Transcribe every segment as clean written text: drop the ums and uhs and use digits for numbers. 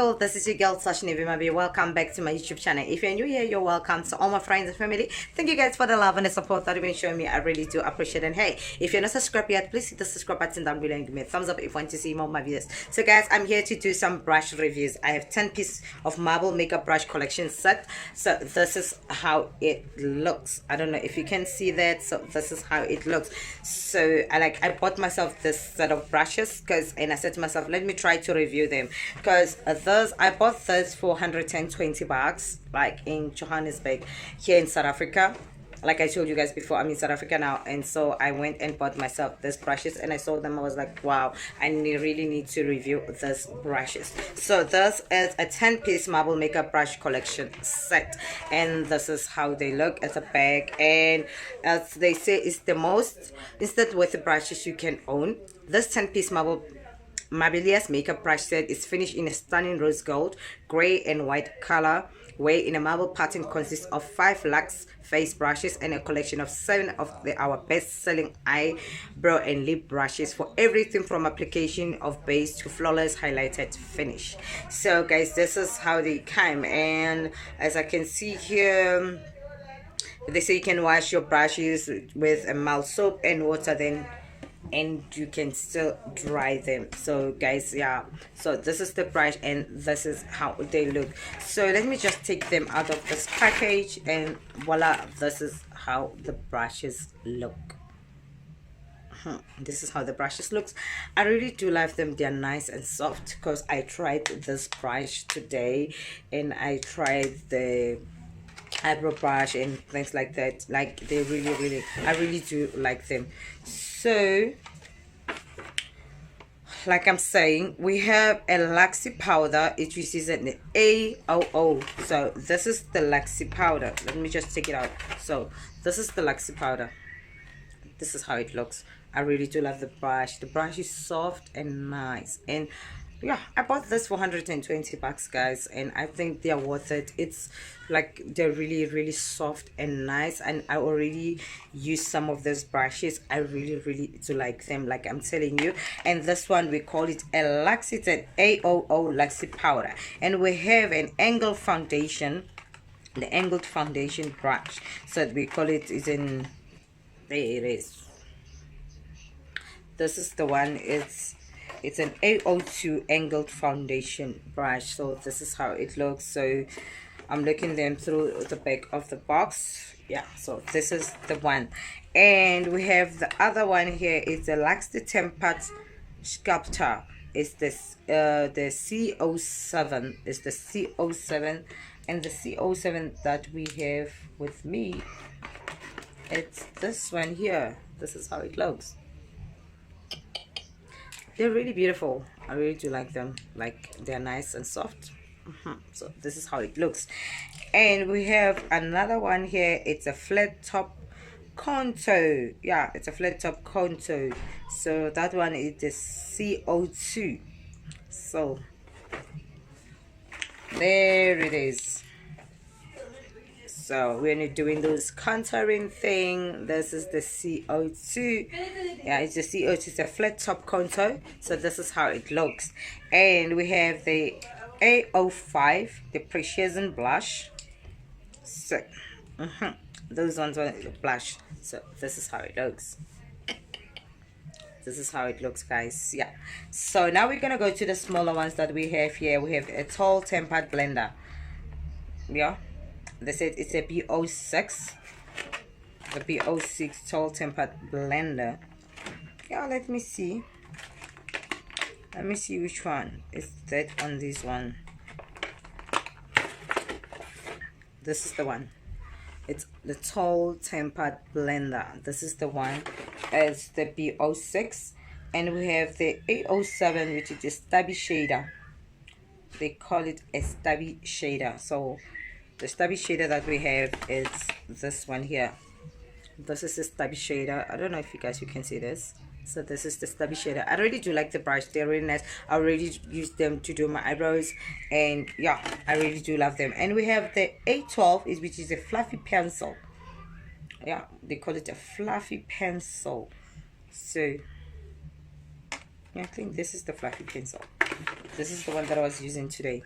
people, this is your girl TASHNEE.V.MAVEE. Welcome back to my YouTube channel. If you're new here, you're welcome. To all my friends and family, thank you guys for the love and the support that you've been showing me. I really do appreciate it. And hey, if you're not subscribed yet, please hit the subscribe button down below and give me a thumbs up if you want to see more of my videos. So guys, I'm here to do some brush reviews. I have 10 pieces of marble makeup brush collection set. So this is how it looks. I don't know if you can see that. So this is how it looks. So I bought myself this set of brushes and I said to myself, let me try to review them, because I bought this for 120 bucks, like in Johannesburg here in South Africa. Like I told you guys before, I'm in South Africa now, and so I went and bought myself these brushes, and I saw them. I was like, wow, I really need to review these brushes. So this is a 10-piece marble makeup brush collection set, and this is how they look as a bag. And as they say, it's the most instant with the brushes you can own. This 10-piece marvelous makeup brush set is finished in a stunning rose gold, gray and white color, where in a marble pattern consists of 5 luxe face brushes and a collection of 7 of our best-selling eyebrow and lip brushes for everything from application of base to flawless highlighted finish. So guys, this is how they came, and as I can see here, they say you can wash your brushes with a mild soap and water, and you can still dry them. So guys, yeah, so this is the brush and this is how they look. So let me just take them out of this package, and voila, this is how the brushes look. This is how the brushes looks. I really do love them. They're nice and soft, because I tried this brush today and I tried the eyebrow brush and things like that. Like, they I really do like them. So like I'm saying, we have a Luxie powder. It uses an AOO. So this is the Luxie powder. Let me just take it out. So this is the Luxie powder. This is how it looks. I really do love the brush. The brush is soft and nice, and yeah, I bought this for 120 bucks, guys, and I think they're worth it. It's like they're really soft and nice, and I already used some of those brushes. I really do like them, like I'm telling you. And this one, we call it a Luxie, an AOO Luxie powder, and we have an angled foundation, the angled foundation brush. So we call it, is in, there it is. This is the one. It's an AO2 angled foundation brush. So this is how it looks. So I'm looking them through the back of the box. Yeah, so this is the one. And we have the other one here. It's the Luxie Tempered Sculptor. It's this the CO7. It's the CO7, and the CO7 that we have with me, it's this one here. This is how it looks. They're really beautiful. I really do like them. Like, they're nice and soft. So this is how it looks. And we have another one here. It's a flat top contour. Yeah, it's a flat top contour. So that one is the CO2. So there it is. So when you're doing those contouring thing, this is the CO2. Yeah, it's the CO2. It's a flat top contour. So this is how it looks. And we have the AO5, the Precision blush. So those ones are the blush. So this is how it looks. This is how it looks, guys. Yeah, so now we're gonna go to the smaller ones that we have here. We have a tall tempered blender. Yeah, they said it's a BO6, the BO6 tall tempered blender. Yeah, let me see which one is that on this one. This is the one. It's the tall tempered blender. This is the one. It's the BO6, and we have the AO7, which is the stubby shader. They call it a stubby shader. So the stubby shader that we have is this one here. This is the stubby shader. I don't know if you can see this. So this is the stubby shader. I really do like the brush. They're really nice. I already used them to do my eyebrows, and yeah, I really do love them. And we have the A12, which is a fluffy pencil. Yeah, they call it a fluffy pencil. So yeah, I think this is the fluffy pencil. This is the one that I was using today.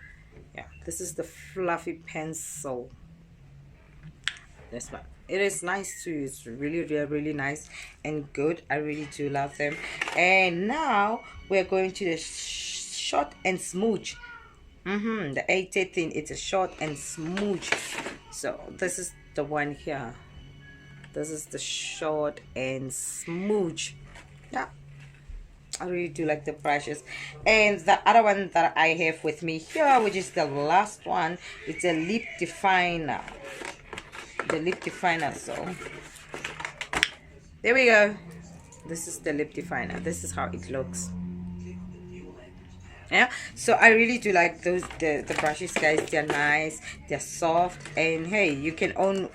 Yeah, this is the fluffy pencil. This one, it is nice too. It's really, really, really nice and good. I really do love them. And now we're going to the short and smooth. The 818, it's a short and smooth. So this is the one here. This is the short and smooth. Yeah, I really do like the brushes. And the other one that I have with me here, which is the last one, it's a lip definer. The lip definer. So there we go. This is the lip definer. This is how it looks. Yeah, so I really do like those the brushes, guys. They're nice, they're soft, and hey, you can own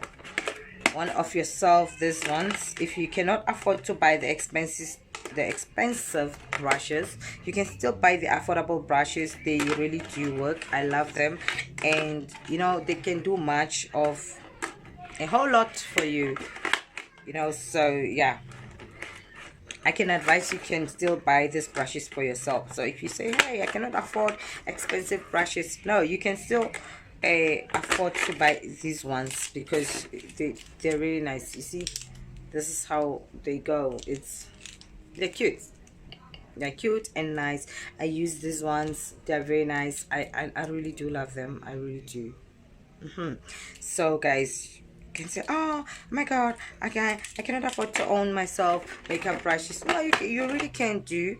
one of yourself these ones. If you cannot afford to buy the expensive brushes, you can still buy the affordable brushes. They really do work. I love them, and you know, they can do much of a whole lot for you, you know. So yeah, I can advise you can still buy these brushes for yourself. So if you say, hey, I cannot afford expensive brushes, no, you can still afford to buy these ones, because they're really nice. You see, this is how they go. They're cute. They're cute and nice. I use these ones. They're very nice. I really do love them. I really do. So guys, can say, oh my god, I cannot afford to own myself makeup brushes. No, you really can do.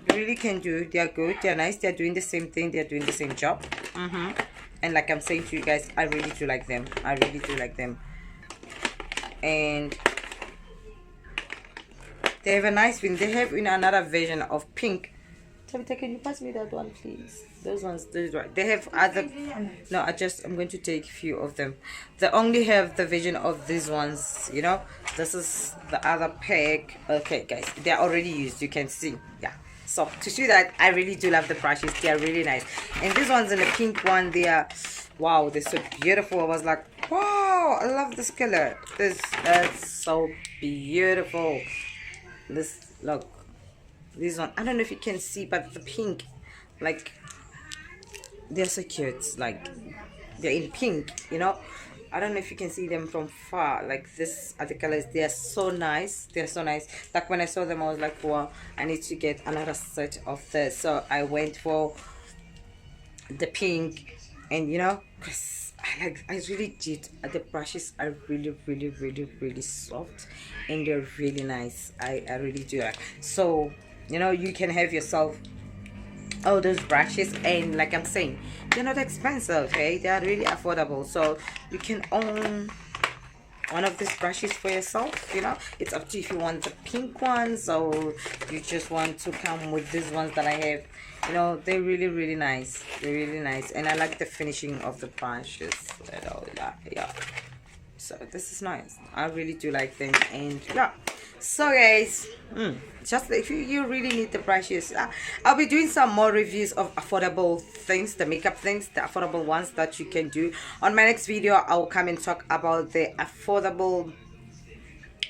You really can do. They are good, they're nice, they're doing the same thing, they're doing the same job. And like I'm saying to you guys, I really do like them. I really do like them. And they have a nice one. They have in another version of pink. Tabitha, can you pass me that one, please? Those ones, those right. They have other. No, I'm going to take a few of them. They only have the version of these ones. You know, this is the other pack. Okay, guys, they're already used. You can see. Yeah. So to see that, I really do love the brushes. They are really nice. And these ones in the pink one, they are, wow, they're so beautiful. I was like, wow, I love this color. That's so beautiful. This, look. This one, I don't know if you can see, but the pink, like, they're so cute. Like, they're in pink, you know. I don't know if you can see them from far. Like, this are the colors. They are so nice. They're so nice. Like, when I saw them, I was like, wow, I need to get another set of this. So I went for the pink, and you know, because I really did. The brushes are really, really, really, really soft, and they're really nice. I really do like. So you know, you can have yourself all those brushes, and like I'm saying, they're not expensive. Okay, they are really affordable. So you can own one of these brushes for yourself. You know, it's up to you if you want the pink ones, or you just want to come with these ones that I have. You know, they're really, really nice. They're really nice, and I like the finishing of the brushes. Yeah. So this is nice. I really do like them. And yeah, so guys, just if you really need the brushes, I'll be doing some more reviews of affordable things, the makeup things, the affordable ones that you can do. On my next video, I'll come and talk about the affordable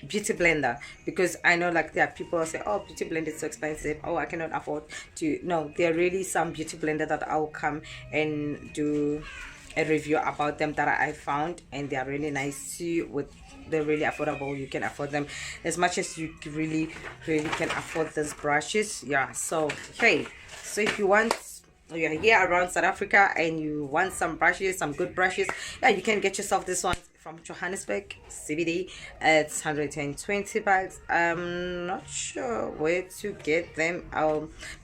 beauty blender, because I know like there are people who say, oh, beauty blender is so expensive, oh, I cannot afford to. No, there are really some beauty blender that I'll come and do a review about them that I found, and they are really nice too. With they're really affordable. You can afford them as much as you really can afford these brushes. Yeah, so hey, so if you want, you're here around South Africa and you want some brushes, some good brushes, yeah, you can get yourself this one from Johannesburg CBD. It's 120 bags. I'm not sure where to get them,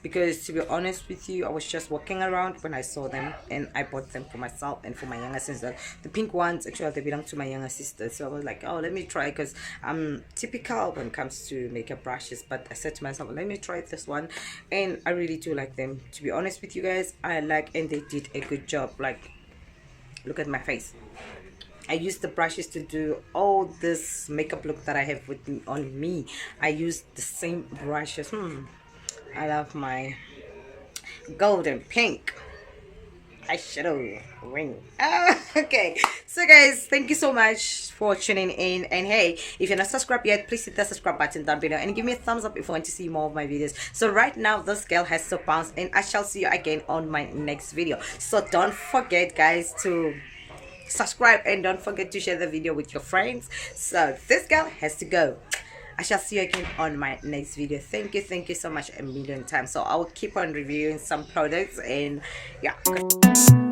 because to be honest with you, I was just walking around when I saw them, and I bought them for myself and for my younger sister. The pink ones, actually, they belong to my younger sister, so I was like, oh, let me try, because I'm typical when it comes to makeup brushes. But I said to myself, let me try this one, and I really do like them. To be honest with you guys, I like, and they did a good job. Like, look at my face. I use the brushes to do all this makeup look that I have with me, on me. I use the same brushes. I love my golden pink. eyeshadow ring. Oh, okay, so guys, thank you so much for tuning in, and hey, if you're not subscribed yet, please hit the subscribe button down below and give me a thumbs up if you want to see more of my videos. So right now this girl has to bounce, and I shall see you again on my next video. So don't forget guys to subscribe, and don't forget to share the video with your friends. So this girl has to go. I shall see you again on my next video. Thank you so much a million times. So I will keep on reviewing some products, and yeah.